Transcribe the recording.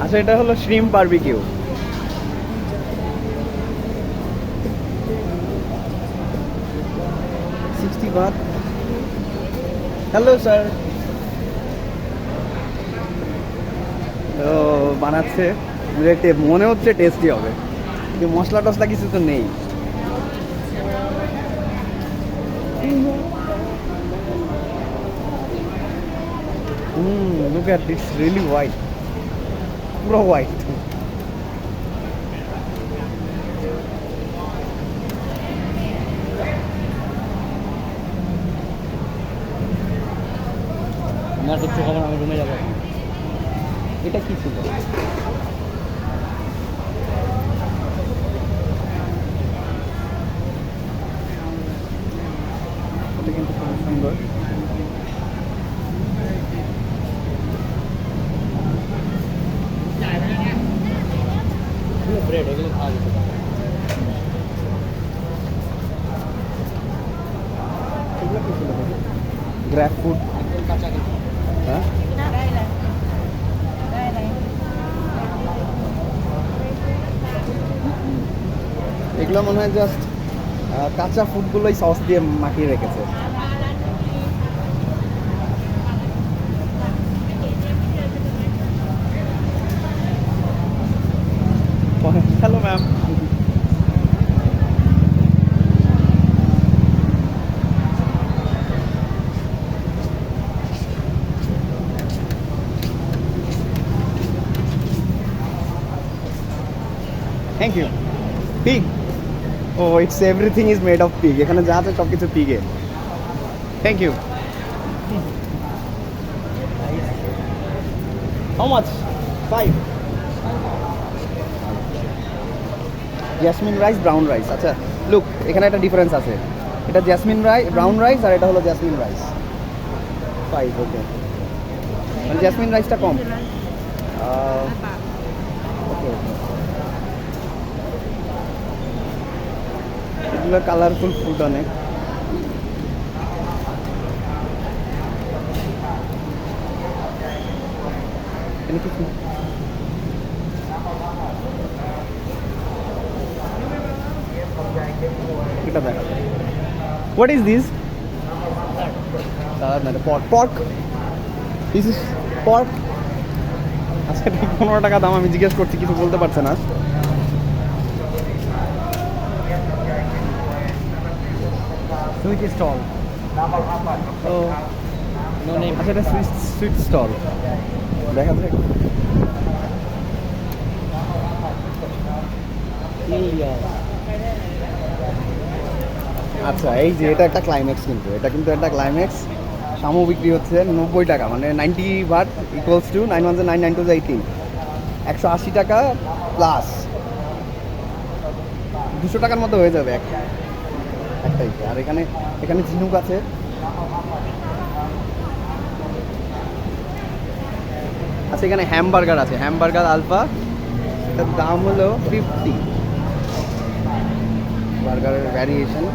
আচ্ছা, এটা হলো শ্রিম বারবিকিউ। Hello sir. তো বানাচ্ছে, মনে হচ্ছে টেস্টি হবে, কিন্তু মশলা টসলা কিছু তো নেই। Look at it's really white, পুরো হোয়াইট। আমার কিছু খবর, আমি রুমে যাবো। এটা কি ছিল? এটা কিন্তু খুব সুন্দর। ব্রেড এগুলো খাওয়া যেতে পারে। এগুলো কি ছিল? Grab food. একদম কাঁচা কিন্তু। হ্যাঁ, এগুলো মনে হয় জাস্ট কাঁচা ফুডগুলোই সস দিয়ে মাখিয়ে রেখেছে। Hello ma'am. Thank you. Pig. Oh, it's everything is made of pig. এখানে যা আছে সব কিছু পিগে। Thank you. How much? 5। Jasmine rice, brown rice. আচ্ছা লুক, এখানে একটা ডিফারেন্স আছে। এটা জ্যাসমিন রাইস, ব্রাউন রাইস, আর এটা হলো জ্যাসমিন রাইস। 5, ওকে। মানে জ্যাসমিন রাইসটা কম। ওকে ওকে। এগুলো কালারফুল ফুড অনেক। এখানে কিছু এটা দেখা যায়। What is this? সালাদ না, পর্ক। This is pork. আচ্ছা, এটা 15 টাকা দাম। আমি জিজ্ঞেস করছি, কিছু বলতে পারছে না। Sweet stall. Oh no name. আচ্ছা, এটা সুইট স্টল দেখা যায়। আচ্ছা, এই যে এটা একটা ক্লাইম্যাক্স, কিন্তু এটা কিন্তু একটা ক্লাইম্যাক্স। শামু বিক্রি হচ্ছে 90 টাকা, মানে 90 বাট ইকুয়ালস টু 9 1 9 9 2 18, 180 টাকা প্লাস 200 টাকার মতো হয়ে যাবে একটাই। আর এখানে এখানে ঝিনুক আছে। আচ্ছা, এখানে হ্যামবার্গার আছে, হ্যামবার্গার আলফা। এটার দাম হলো 50। বার্গারের ভ্যারিয়েশন।